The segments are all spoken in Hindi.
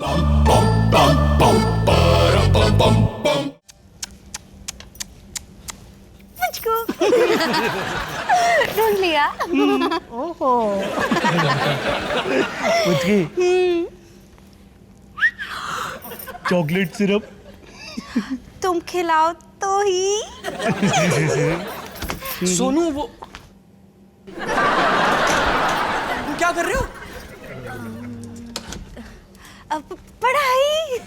मुझको ढूंढ लिया। ओहो चॉकलेट सिरप तुम खिलाओ तो ही। सोनू वो क्या कर रहे हो? अब पढ़ाई।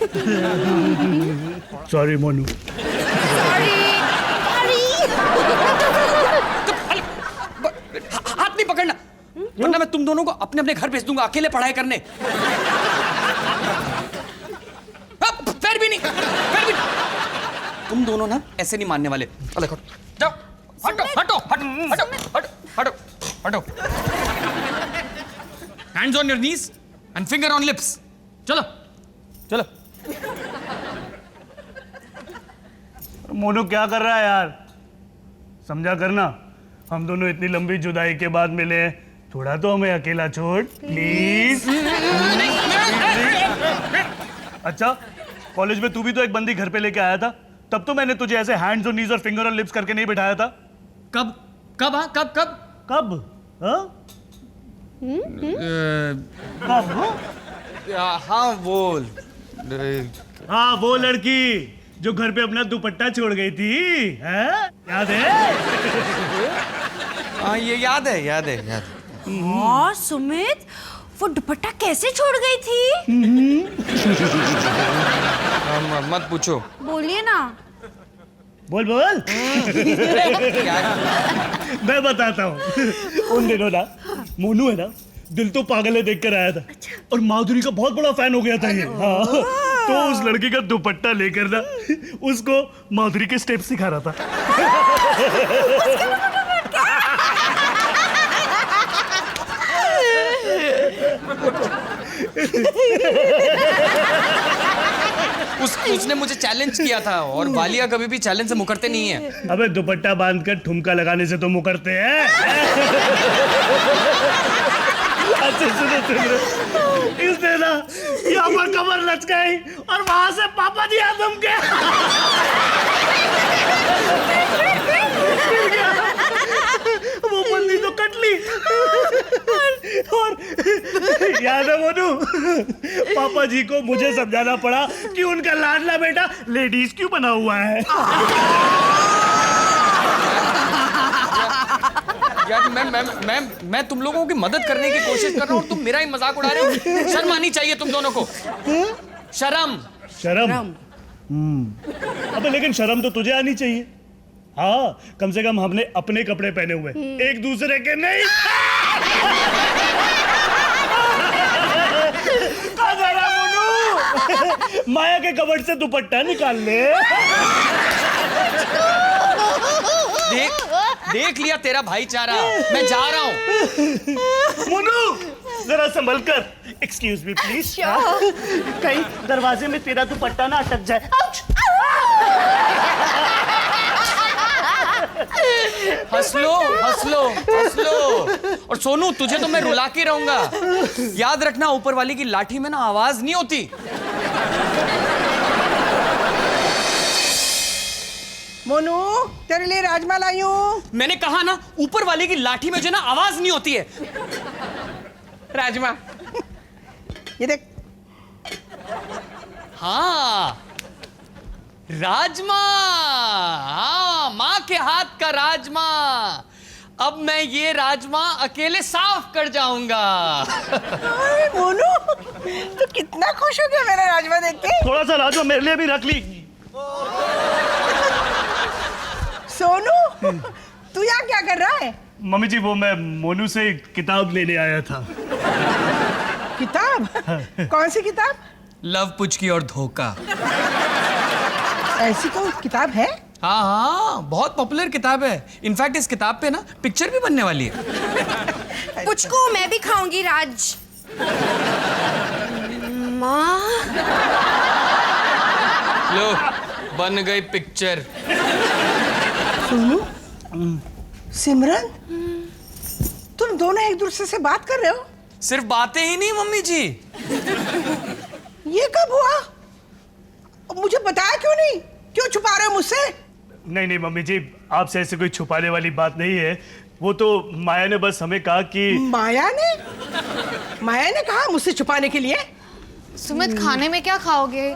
सॉरी मोनू। सॉरी हाथ नहीं पकड़ना, वरना मैं तुम दोनों को अपने अपने घर भेज दूंगा अकेले पढ़ाई करने। पैर भी नहीं। तुम दोनों ना ऐसे नहीं मानने वाले। अलग हटो, जाओ, हटो हटो हटो हटो हटो हटो हटो। Hands on your knees and finger on lips. चलो चलो। मोनू क्या कर रहा है यार, समझा करना। हम दोनों इतनी लंबी जुदाई के बाद मिले हैं, थोड़ा तो हमें अकेला छोड़ प्लीज। अच्छा, कॉलेज में तू भी तो एक बंदी घर पे लेके आया था, तब तो मैंने तुझे ऐसे हैंड्स ऑन नीज और फिंगर ऑन लिप्स करके नहीं बिठाया था। कब कब हाँ कब कब कब हाँ? कब हाँ वो हाँ वो लड़की जो घर पे अपना दुपट्टा छोड़ गई थी, है? याद है? हाँ ये याद है याद है याद है। हाँ सुमित, वो दुपट्टा कैसे छोड़ गई थी? मत पूछो। बोलिए ना। बोल बोल। मैं बताता हूँ। उन दिनों ना मोनू है ना, दिल तो पागल है देख कर आया था। और माधुरी का बहुत बड़ा फैन हो गया था ये। हाँ, तो उस लड़की का दुपट्टा लेकर ना उसको माधुरी के स्टेप सिखा रहा था। उसने मुझे चैलेंज किया था, और वालिया कभी भी चैलेंज से मुकरते नहीं है। अबे दुपट्टा बांधकर ठुमका लगाने से तो मुकरते हैं। अच्छा सुनो, इसने ना यहाँ पर कमर लचकाई और वहां से पापा जी आदम के। वो बंदी तो कट ली। और याद है मोनू, पापा जी को मुझे समझाना पड़ा कि उनका लाडला बेटा लेडीज क्यों बना हुआ है। यार मैं तुम लोगों की मदद करने की कोशिश कर रहा हूँ और तुम मेरा ही मजाक उड़ा रहे हो। शर्म आनी चाहिए तुम दोनों को। शर्म शर्म। अबे लेकिन शर्म तो तुझे आनी चाहिए। हाँ, कम से कम हमने अपने कपड़े पहने हुए, एक दूसरे के नहीं। जरा मोनू, माया के कबर्ड से दुपट्टा निकाल ले। देख लिया तेरा भाईचारा। मैं जा रहा हूँ। मोनू जरा संभल कर। Excuse me please. कहीं दरवाजे में तेरा दुपट्टा ना अटक जाए। हंस लो हंस लो हंस लो। और सोनू तुझे तो मैं रुला के रहूंगा। याद रखना, ऊपर वाली की लाठी में ना आवाज नहीं होती। मोनू तेरे लिए राजमा लाई हूँ। मैंने कहा ना, ऊपर वाले की लाठी में जो ना आवाज नहीं होती है। राजमा ये देख। हाँ राजमा, हाँ माँ के हाथ का राजमा। अब मैं ये राजमा अकेले साफ कर जाऊंगा। मोनू तू कितना खुश हो गया मेरा राजमा देख के। थोड़ा सा राजमा मेरे लिए भी रख ली। सोनू तू यहाँ क्या कर रहा है? मम्मी जी, वो मैं मोनू से किताब लेने आया था। किताब? कौन सी किताब? लव पुचकी और धोखा। ऐसी कोई किताब है? हाँ हाँ, बहुत पॉपुलर किताब है। इनफैक्ट इस किताब पे ना पिक्चर भी बनने वाली है। पुचको मैं भी खाऊंगी राज। माँ लो बन गई पिक्चर। सोनू, सिमरन, तुम दोनों एक दूसरे से बात कर रहे हो? सिर्फ बातें ही नहीं मम्मी जी, ये कब हुआ? मुझे बताया क्यों नहीं? क्यों छुपा रहे हो मुझसे? नहीं नहीं मम्मी जी, आपसे ऐसे कोई छुपाने वाली बात नहीं है। वो तो माया ने बस हमें कहा कि माया ने कहा मुझसे छुपाने के लिए? सुमित, खाने में क्या खाओगे?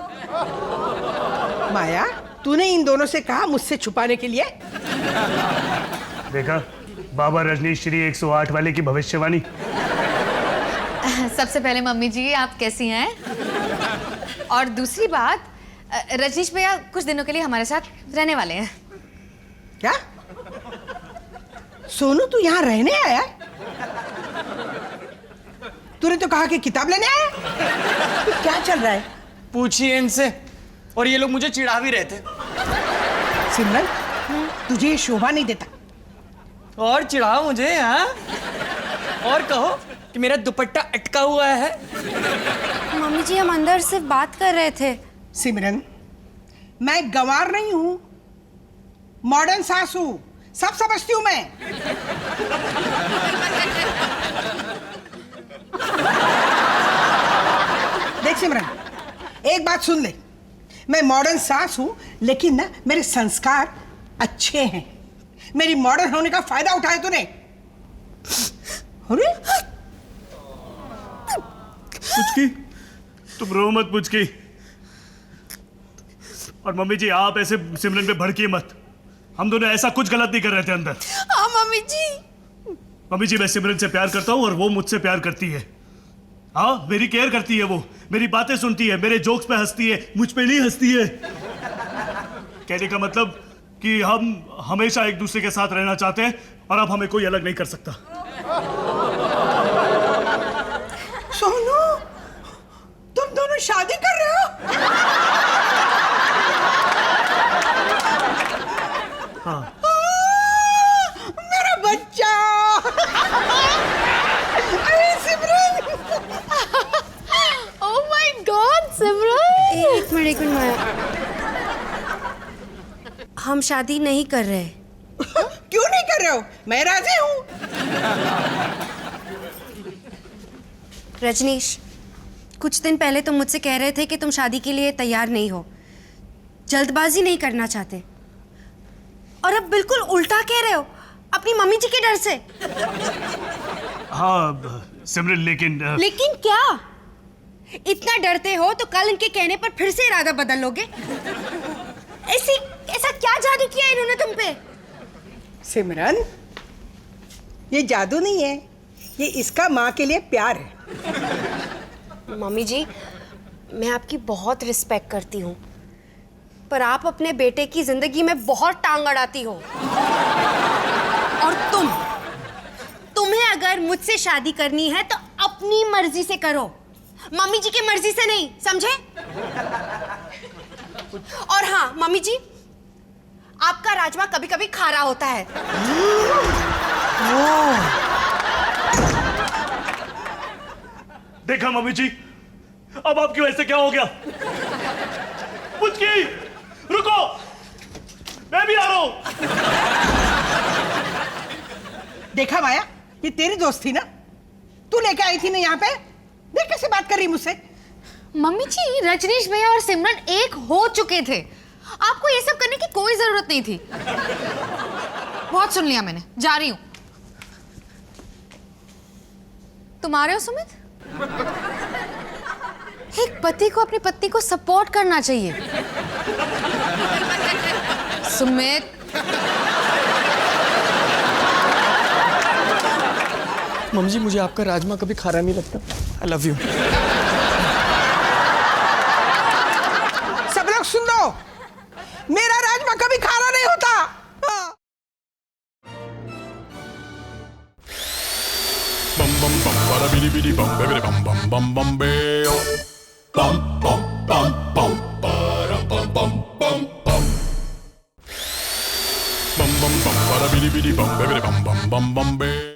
माया, तूने इन दोनों से कहा मुझसे छुपाने के लिए? देखा बाबा रजनीश श्री 108 वाले की भविष्यवाणी। सबसे पहले मम्मी जी, आप कैसी हैं? और दूसरी बात, रजनीश भैया कुछ दिनों के लिए हमारे साथ रहने वाले हैं। क्या? सोनू, तू यहाँ रहने आया? तूने तो कहा कि किताब लेने आया। तो क्या चल रहा है? पूछिए इनसे। और ये लोग मुझे चिढ़ा भी रहे थे। सिमरन, तुझे ये शोभा नहीं देता। और चिढ़ाओ मुझे, हाँ? और कहो कि मेरा दुपट्टा अटका हुआ है। मम्मी जी, हम अंदर सिर्फ बात कर रहे थे। सिमरन, मैं गंवार नहीं हूं, मॉडर्न सास हूं, सब समझती हूं मैं। देख सिमरन, एक बात सुन ले। मैं मॉडर्न सास हूं, लेकिन ना मेरे संस्कार अच्छे हैं। मेरी मॉडर्न होने का फायदा उठाया तूने। अरे पुचकी, तुम रो मत पुचकी। और मम्मी जी, आप ऐसे सिमरन पे भड़किए मत। हम दोनों ऐसा कुछ गलत नहीं कर रहे थे अंदर। हाँ मम्मी जी। मम्मी जी, मैं सिमरन से प्यार करता हूँ और वो मुझसे प्यार करती है। हाँ, मेरी केयर करती है, वो मेरी बातें सुनती है, मेरे जोक्स पे हंसती है, मुझ पे नहीं हंसती है। कहने का मतलब कि हम हमेशा एक दूसरे के साथ रहना चाहते हैं और अब हमें कोई अलग नहीं कर सकता। सोनू, तुम दोनों शादी कर रहे हो? हाँ। मेरा बच्चा। अरे सिमरन। ओह माय गॉड सिमरन। एक मिनट माया, हम शादी नहीं कर रहे। क्यों नहीं कर रहे हो? मैं राजी हूं। रजनीश, कुछ दिन पहले तुम मुझसे कह रहे थे कि तुम शादी के लिए तैयार नहीं हो, जल्दबाजी नहीं करना चाहते, और अब बिल्कुल उल्टा कह रहे हो अपनी मम्मी जी के डर से। हाँ सिमरन, लेकिन क्या? इतना डरते हो तो कल इनके कहने पर फिर से इरादा बदल लोगे? ऐसा क्या जादू किया इन्होंने तुम पे? सिमरन, ये जादू नहीं है, ये इसका माँ के लिए प्यार है। मम्मी जी, मैं आपकी बहुत रिस्पेक्ट करती हूँ, पर आप अपने बेटे की जिंदगी में बहुत टांग अड़ाती हो। और तुम्हें अगर मुझसे शादी करनी है तो अपनी मर्जी से करो, मम्मी जी की मर्जी से नहीं, समझे? और हाँ मम्मी जी, आपका राजमा कभी कभी खारा होता है। देखा मम्मी जी, अब आपकी वजह से क्या हो गया? पुचकी, रुको, मैं भी आ रहा हूं। देखा माया, ये तेरी दोस्त थी ना? तू लेके आई थी ना यहाँ पे? देख कैसे बात कर रही मुझसे। मम्मी जी, रजनीश भैया और सिमरन एक हो चुके थे, आपको ये सब करने की कोई जरूरत नहीं थी। बहुत सुन लिया मैंने, जा रही हूं। तुम आ रहे हो सुमित? एक पति को अपनी पत्नी को सपोर्ट करना चाहिए। सुमित, मम्मी जी, मुझे आपका राजमा कभी खारा नहीं लगता। I love you. सब लोग सुन लो, मेरा राजमा कभी खारा नहीं होता। हाँ। bum bum bum bada bidi bidi bum baby bum bum bum bum beo bum bum bum bum bada bum bum bum bum bum bum bum bada bidi bidi bum baby bum bum bum bum beo